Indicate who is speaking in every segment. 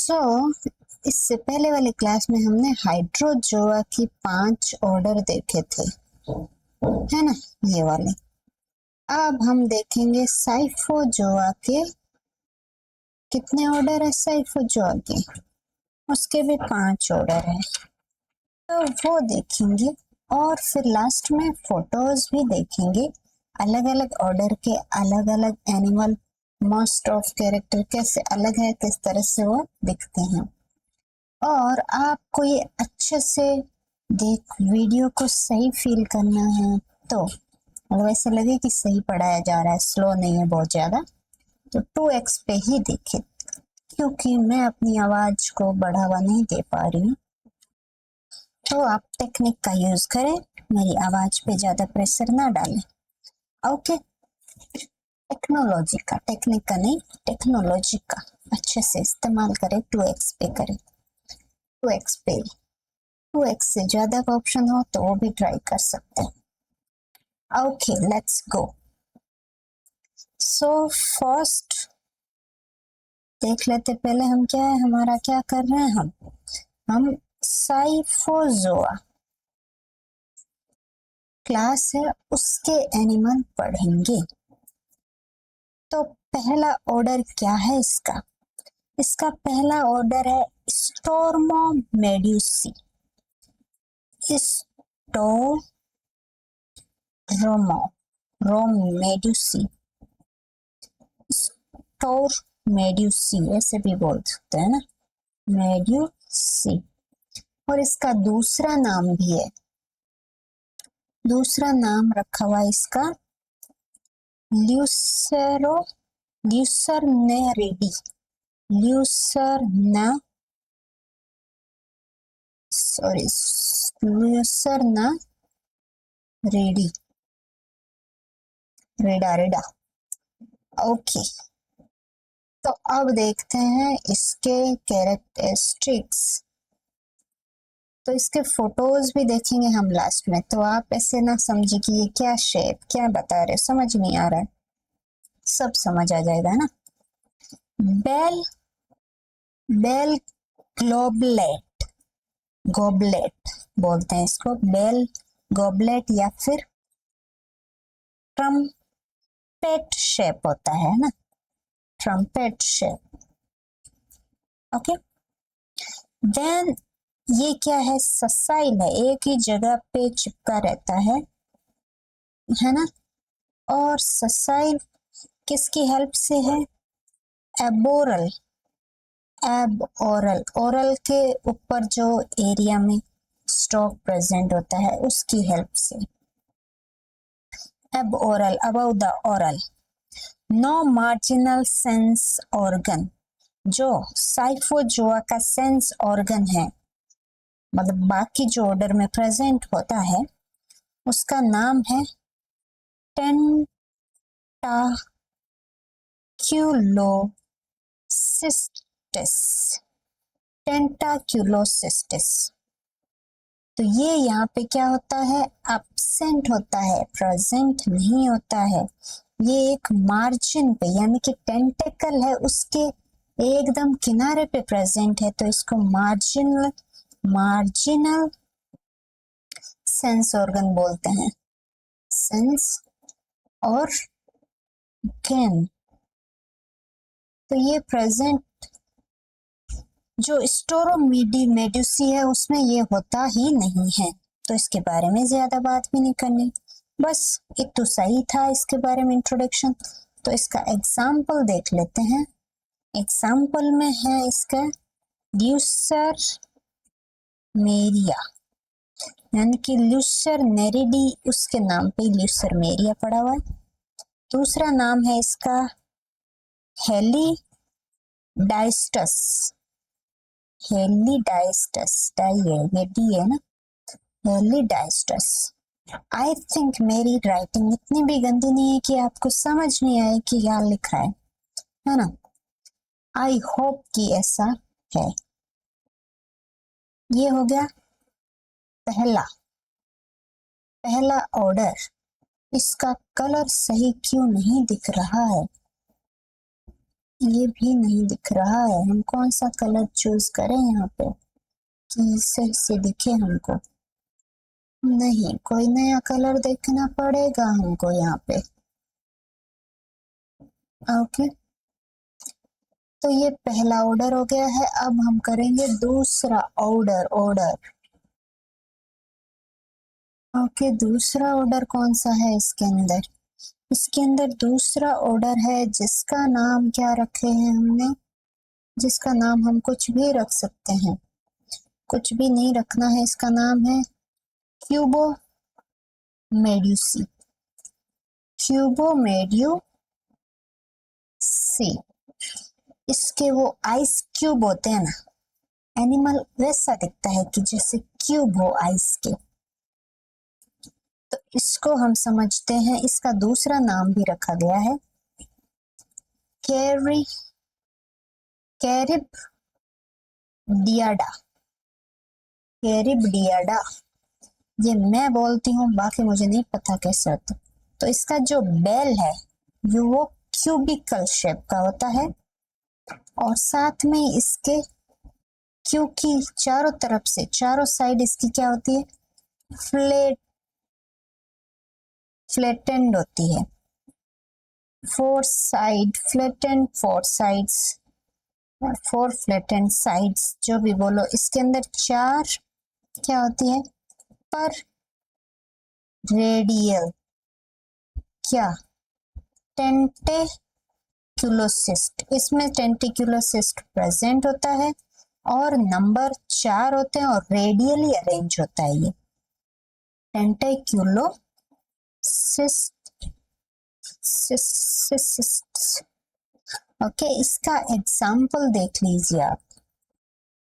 Speaker 1: सो इससे पहले वाली क्लास में हमने हाइड्रोजोआ की 5 ऑर्डर देखे थे, है ना, ये वाले। अब हम देखेंगे साइफोजोआ के कितने ऑर्डर है। साइफोजोआ के उसके भी 5 ऑर्डर है, तो वो देखेंगे। और फिर लास्ट में फोटोज भी देखेंगे, अलग अलग ऑर्डर के अलग अलग एनिमल, मोस्ट ऑफ कैरेक्टर कैसे अलग है, किस तरह से वो दिखते हैं। और आपको ये अच्छे से देख वीडियो को सही फील करना है, तो अगर ऐसे लगे कि सही पढ़ाया जा रहा है, स्लो नहीं है बहुत ज्यादा, तो 2x पे ही देखें, क्योंकि मैं अपनी आवाज को बढ़ावा नहीं दे पा रही हूँ। तो आप टेक्निक का यूज करें, मेरी आवाज पे ज्यादा प्रेशर ना डालें। ओके, टेक्नोलॉजी का, टेक्निक का नहीं, टेक्नोलॉजी का अच्छे से इस्तेमाल करें। 2x पे करें, 2x पे, 2x से ज्यादा का ऑप्शन हो तो वो भी ट्राई कर सकते हैं। Okay, let's go. So first देख लेते पहले हम क्या है, हमारा क्या कर रहे हैं हम साइफोजोआ क्लास है, उसके एनिमल पढ़ेंगे। तो पहला ऑर्डर क्या है इसका? इसका पहला ऑर्डर है स्टोर्मोमेड्यूसी। स्टोर्मोमेड्यूसी, स्टोर्मोमेड्यूसी ऐसे भी बोल सकते हैं ना, मेड्यूसी। और इसका दूसरा नाम भी है, दूसरा नाम रखा हुआ है इसका ल्यूसरनेरिडी, ल्यूसरनेरिडी, रेडा। ओके, तो अब देखते हैं इसके कैरेक्टरिस्टिक्स। तो इसके फोटोज भी देखेंगे हम लास्ट में, तो आप ऐसे ना समझिए कि ये क्या शेप क्या बता रहे, समझ नहीं आ रहा है, सब समझ आ जाएगा ना। बेल ग्लोबलेट, गोबलेट बोलते हैं इसको, बेल गोबलेट, या फिर ट्रम्पेट शेप होता है ना, ट्रम्पेट शेप। ओके, देन ये क्या है, ससाइल है, एक ही जगह पे चिपका रहता है ना। और ससाइल किसकी हेल्प से है? एबोरल, ओरल के ऊपर जो एरिया में स्टॉक प्रेजेंट होता है उसकी हेल्प से। अब oral, about the oral, no marginal sense organ. जो साइफोजोआ का सेंस ऑर्गन है, मतलब बाकी जो ऑर्डर में प्रेजेंट होता है, उसका नाम है टेंटाक्यूलोसिस्टिस। तो ये यहाँ पे क्या होता है, एब्सेंट होता है, प्रेजेंट नहीं होता है। ये एक मार्जिन पे, यानी कि टेंटेकल है उसके एकदम किनारे पे प्रेजेंट है, तो इसको मार्जिनल सेंस ऑर्गन बोलते हैं। सेंस ऑर्गन, तो ये प्रेजेंट जो स्टोरोमेड्यूसी है उसमें ये होता ही नहीं है, तो इसके बारे में ज्यादा बात भी नहीं करनी, बस एक तो सही था इसके बारे में इंट्रोडक्शन। तो इसका एग्जाम्पल देख लेते हैं। एग्जाम्पल में है इसका ल्यूसर मेरिया, यानी कि ल्यूसर नेरिडी, उसके नाम पे ल्यूसर मेरिया पड़ा हुआ है। दूसरा नाम है इसका हेलीडाइस्टस, हेलीडाइस्टस, ये डी है ना, हेलीडाइस्टस। आई थिंक मेरी राइटिंग इतनी भी गंदी नहीं है कि आपको समझ नहीं आए कि क्या लिखा है ना। आई होप कि ऐसा है। ये हो गया पहला ऑर्डर। इसका कलर सही क्यों नहीं दिख रहा है? ये भी नहीं दिख रहा है, हम कौन सा कलर चूज करें यहाँ पे कि सही से दिखे हमको। नहीं, कोई नया कलर देखना पड़ेगा हमको यहाँ पे। ओके, तो ये पहला ऑर्डर हो गया है। अब हम करेंगे दूसरा ऑर्डर। ओके, दूसरा ऑर्डर कौन सा है इसके अंदर? इसके अंदर दूसरा ऑर्डर है जिसका नाम क्या रखे हैं हमने, जिसका नाम हम कुछ भी रख सकते हैं, कुछ भी नहीं रखना है। इसका नाम है क्यूबो मेड्यूसी, क्यूबो मेड्यूसी। इसके वो आइस क्यूब होते हैं ना, एनिमल वैसा दिखता है कि जैसे क्यूब हो आइस के। तो इसको हम समझते हैं, इसका दूसरा नाम भी रखा गया है कैरिबडियाडा, कैरिबडियाडा। ये मैं बोलती हूँ, बाकी मुझे नहीं पता कैसे होता। तो इसका जो बेल है वो क्यूबिकल शेप का होता है, और साथ में इसके क्योंकि चारों तरफ से, चारों साइड इसकी क्या होती है, फ्लैटेंड होती है। फोर फ्लैटेंड साइड्स जो भी बोलो, इसके अंदर चार क्या होती है, पर रेडियल क्या, टेंटिकुलोसिस्ट। इसमें टेंटिकुलोसिस्ट प्रेजेंट होता है और नंबर 4 होते हैं और रेडियली अरेंज होता है ये टेंटिकुलोसिस्ट। ओके, इसका एग्जाम्पल देख लीजिए आप।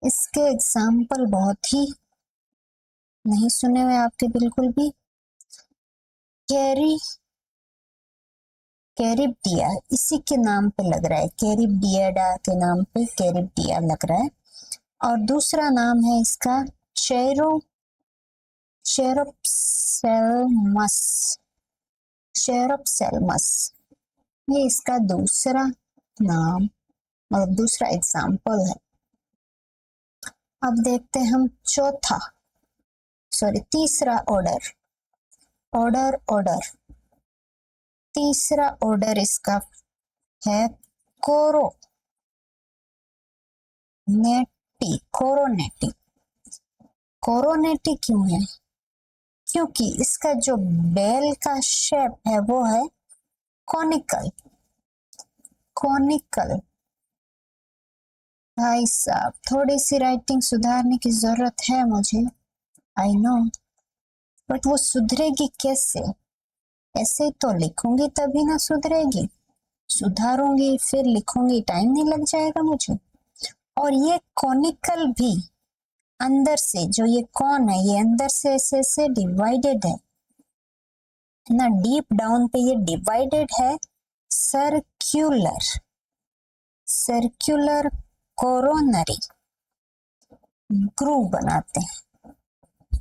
Speaker 1: इसके एग्जाम्पल बहुत ही नहीं सुने हुए आपके बिल्कुल भी। कैरिबडिया इसी के नाम पे लग रहा है, कैरिबडियाडा के नाम पे कैरिबडिया लग रहा है। और दूसरा नाम है इसका शेरोप्सेल्मस। ये इसका दूसरा नाम और दूसरा एग्जाम्पल है। अब देखते हैं हम तीसरा ऑर्डर। तीसरा ऑर्डर इसका है कोरोनेटी क्यों है? क्योंकि इसका जो बेल का शेप है वो है कॉनिकल। भाई साहब, थोड़ी सी राइटिंग सुधारने की जरूरत है मुझे, आई नो, बट वो सुधरेगी कैसे? ऐसे तो लिखूंगी तभी ना सुधरेगी, सुधारूंगी फिर लिखूंगी, टाइम नहीं लग जाएगा मुझे? और ये कॉनिकल भी अंदर से, जो ये कौन है, ये अंदर से ऐसे डिवाइडेड है ना, डीप डाउन पे ये डिवाइडेड है सर्क्यूलर कोरोनरी ग्रूव बनाते हैं।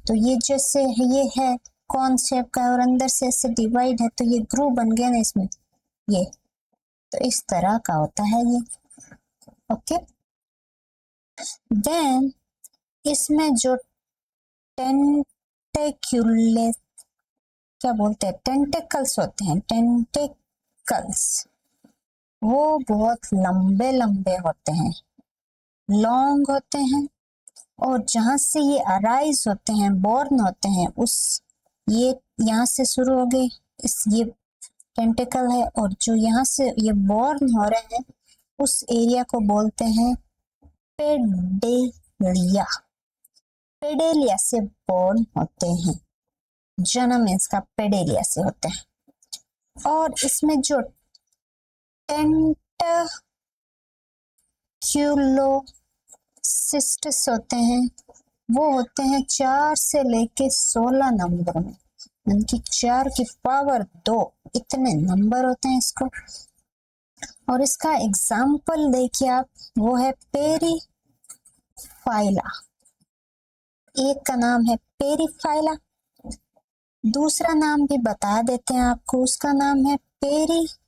Speaker 1: तो ये जैसे ये है कौन शेप का और अंदर से ऐसे डिवाइड है, तो ये ग्रूव बन गया ना इसमें, ये तो इस तरह का होता है ये। ओके, देन इसमें जो टेंटेक्यूले क्या बोलते हैं, टेंटेकल्स होते हैं, टेंटेकल्स वो बहुत लंबे लंबे होते हैं, लॉन्ग होते हैं। और जहां से ये अराइज होते हैं, बोर्न होते हैं, उस ये यहाँ से शुरू हो गए, इस ये टेंटिकल है, और जो यहाँ से ये बोर्न हो रहे हैं उस एरिया को बोलते हैं पेडेलिया। पेडेलिया से बोर्न होते हैं, जन्म इसका पेडेलिया से होता है। और इसमें जो टेंटिकुलोसिस्ट्स होते हैं वो होते हैं 4 से लेके 16 नंबर में, उनकी 4 की पावर 2 इतने नंबर होते हैं इसको। और इसका एग्जाम्पल देखिए आप, वो है पेरीफाइला। एक का नाम है पेरीफाइला, दूसरा नाम भी बता देते हैं आपको, उसका नाम है पेरिकोल्पा।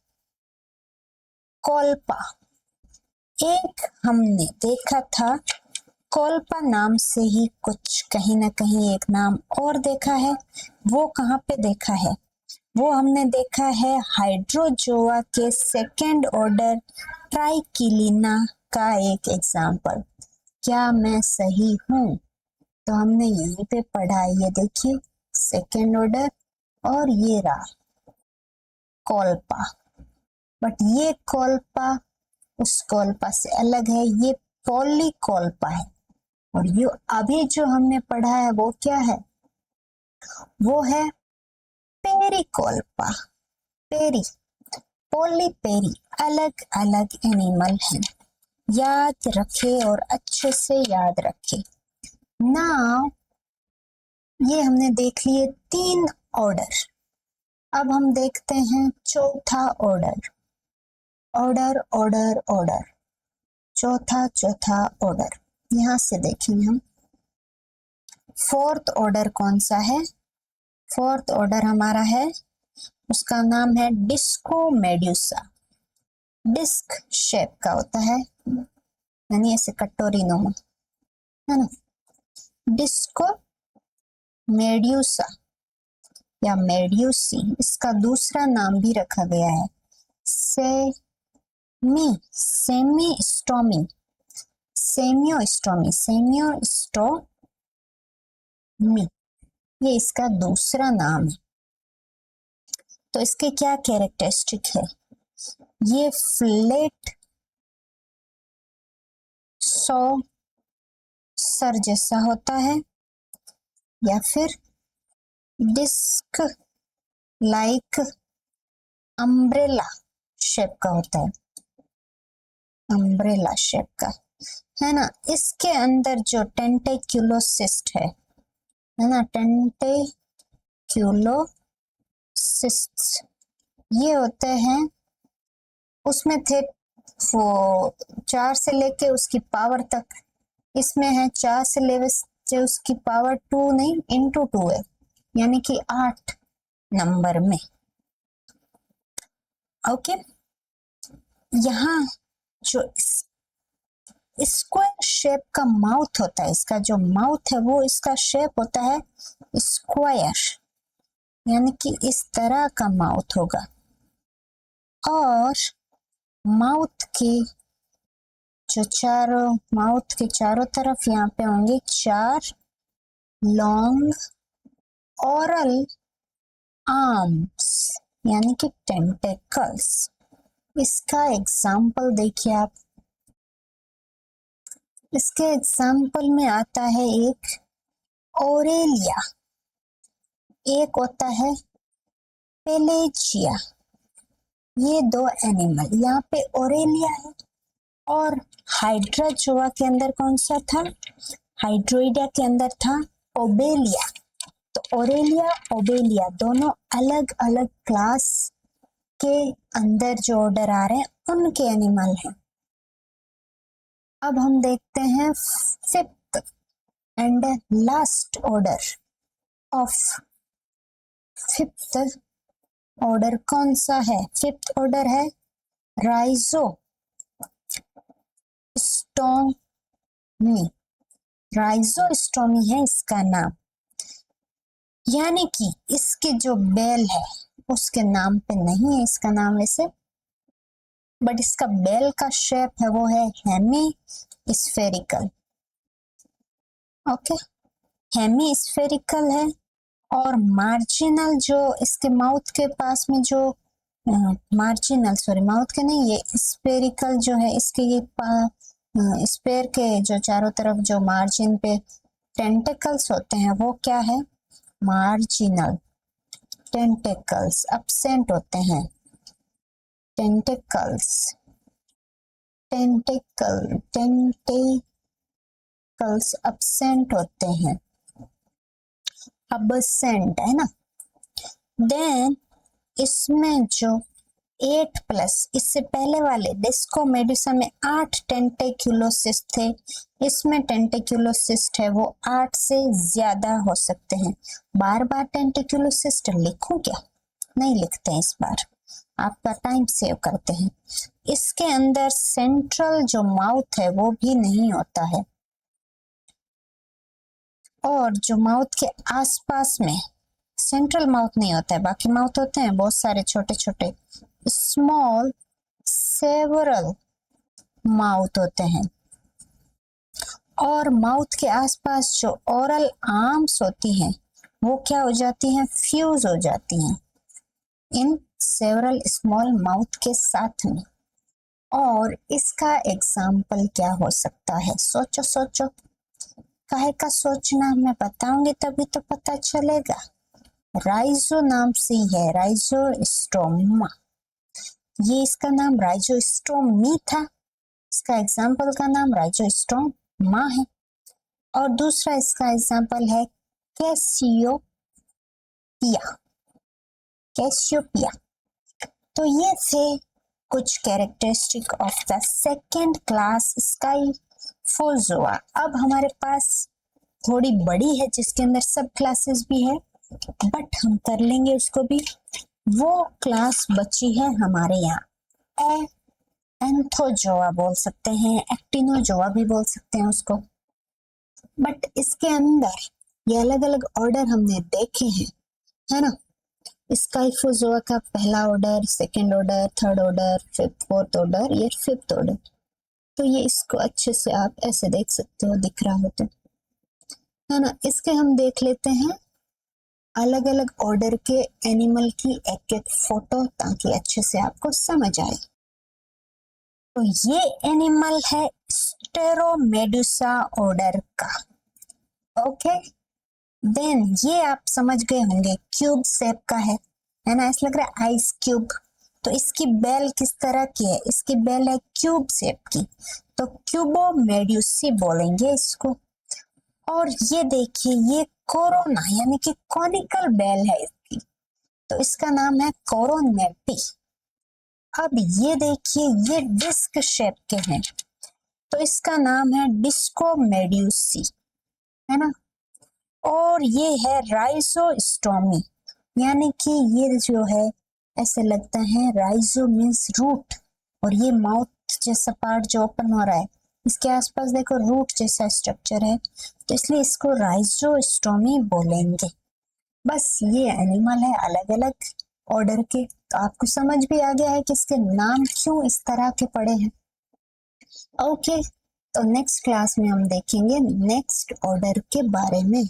Speaker 1: एक हमने देखा था कोल्पा नाम से ही कुछ कहीं ना कहीं एक नाम और देखा है। वो कहाँ पे देखा है? वो हमने देखा है हाइड्रोजोआ के सेकेंड ऑर्डर ट्राइकिलिना का एक एग्जाम्पल। क्या मैं सही हूँ? तो हमने यहीं पे पढ़ा, ये देखिए सेकेंड ऑर्डर और ये रहा कोल्पा। बट ये कोल्पा उस कोल्पा से अलग है, ये पॉलीकोल्पा है। और ये अभी जो हमने पढ़ा है वो क्या है? वो है पेरिकोल्पा। पेरी पोलीपेरी अलग अलग एनिमल हैं। याद रखे और अच्छे से याद रखे। नाउ ये हमने देख लिए 3 ऑर्डर। अब हम देखते हैं चौथा ऑर्डर। ऑर्डर ऑर्डर ऑर्डर, चौथा ऑर्डर। यहां से देखेंगे हम फोर्थ ऑर्डर कौन सा है। फोर्थ ऑर्डर हमारा है, उसका नाम है डिस्को मेड्यूसा। डिस्क शेप का होता है, यानी ऐसे कटोरी नुमा, है ना। डिस्को मेड्यूसा या मेड्यूसी, इसका दूसरा नाम भी रखा गया है सेमियोस्टोमी। ये इसका दूसरा नाम है। तो इसके क्या कैरेक्टरिस्टिक है? ये फ्लैट सर जैसा होता है या फिर डिस्क लाइक अम्ब्रेला शेप का होता है। अम्ब्रेला शेप का, है ना। इसके अंदर जो टेंटेक्युलोसिस्ट है ना, टेंटेक्युलोसिस्ट ये होते हैं। उसमें थे वो 4 से लेके उसकी पावर तक, इसमें है 4 से लेके उसकी पावर 2 नहीं इंटू 2 है, यानी कि 8 नंबर में। ओके, यहाँ जो स्क्वायर शेप का माउथ होता है, इसका जो माउथ है वो इसका शेप होता है स्क्वायर, यानी कि इस तरह का माउथ होगा। और माउथ के चारों तरफ यहाँ पे होंगे 4 लॉन्ग ओरल आर्म्स, यानी कि टेंटेकल्स। इसका एग्जाम्पल देखिए आप। इसके एग्जाम्पल में आता है एक ओरेलिया, एक होता है पेलेजिया। ये 2 एनिमल, यहाँ पे ओरेलिया है। और हाइड्राजोआ के अंदर कौन सा था? हाइड्रोइडा के अंदर था ओबेलिया। तो ओरेलिया ओबेलिया दोनों अलग अलग क्लास के अंदर जो ऑर्डर आ रहे हैं उनके एनिमल हैं। अब हम देखते हैं fifth and last order of. Fifth order कौन सा है? फिफ्थ ऑर्डर है राइजोस्टोमी। राइजोस्टोमी है इसका नाम, यानी कि इसके जो बेल है उसके नाम पे नहीं है इसका नाम वैसे, बट इसका बेल का शेप है वो है hemispherical. Okay, hemispherical है। और मार्जिनल जो इसके माउथ के पास में जो माउथ के नहीं, ये स्फेरिकल जो है इसके ये स्पेयर के जो चारों तरफ जो मार्जिन पे टेंटेकल्स होते हैं वो क्या है? मार्जिनल टेंटेकल्स absent होते हैं। टेंटेकल्स absent होते हैं, absent है ना। देन इसमें जो 8+, इससे पहले वाले डिस्को मेडुसा में 8 टेंटेक्युलोसिस्ट थे, इसमें टेंटेक्युलोसिस्ट है वो 8 से ज्यादा हो सकते हैं। बार बार टेंटेक्युलोसिस्ट लिखूं क्या? नहीं लिखते हैं इस बार। आपका टाइम सेव करते हैं। इसके अंदर सेंट्रल जो माउथ है वो भी नहीं होता है, और जो माउथ के आसपास में सेंट्रल माउथ नहीं होता है, बाकी माउथ होते हैं बहुत सारे छोटे छोटे स्मॉल सेवरल माउथ होते हैं। और माउथ के आसपास जो ओरल आर्म्स होती हैं वो क्या हो जाती हैं, फ्यूज हो जाती हैं इन सेवरल स्मॉल माउथ के साथ में। और इसका एग्जाम्पल क्या हो सकता है, सोचो सोचो। काहे का सोचना, मैं बताऊंगी तभी तो पता चलेगा। राइजो नाम से ही है, राइजोस्टोमा। ये इसका नाम राइजोस्टोमी था, इसका एग्जाम्पल का नाम राइजोस्टोमा है। और दूसरा इसका एग्जाम्पल है कैसियोपिया, कैसियोपिया। तो ये थे कुछ characteristic of the second class Scyphozoa. अब हमारे पास थोड़ी बड़ी है जिसके अंदर सब क्लासेस भी है, बट हम कर लेंगे उसको भी। वो क्लास बची है हमारे यहाँ एंथोजोआ बोल सकते हैं, एक्टिनोजोआ भी बोल सकते हैं उसको। बट इसके अंदर ये अलग अलग ऑर्डर हमने देखे हैं, है ना। स्काइफोजोआ का पहला order, second order, third order, fifth, fourth order, ये फिफ्थ ऑर्डर। तो ये इसको अच्छे से आप ऐसे देख सकते हो, दिख रहा हो तो, है ना। इसके हम देख लेते हैं अलग अलग ऑर्डर के एनिमल की एक एक फोटो, ताकि अच्छे से आपको समझ आए। तो ये एनिमल है स्टेरोमेडुसा ऑर्डर का, ओके। देन ये आप समझ गए होंगे क्यूब शेप का है ना, ऐसा लग रहा है आइस क्यूब। तो इसकी बेल किस तरह की है, इसकी बेल है क्यूब शेप की, तो क्यूबोमेड्यूसी बोलेंगे इसको। और ये देखिए ये कोरोना यानी कि कॉनिकल बेल है इसकी, तो इसका नाम है कोरोनेटी। अब ये देखिए ये डिस्क शेप के हैं, तो इसका नाम है डिस्कोमेड्यूसी, है ना। और ये है राइजोस्टोमी, यानी कि ये जो है ऐसे लगता है, राइजो मीन्स रूट, और ये माउथ जैसा पार्ट जो ओपन हो रहा है इसके आसपास देखो रूट जैसा स्ट्रक्चर है, तो इसलिए इसको राइजोस्टोमी बोलेंगे। बस ये एनिमल है अलग अलग ऑर्डर के। तो आपको समझ भी आ गया है कि इसके नाम क्यों इस तरह के पड़े हैं, ओके। तो नेक्स्ट क्लास में हम देखेंगे नेक्स्ट ऑर्डर के बारे में।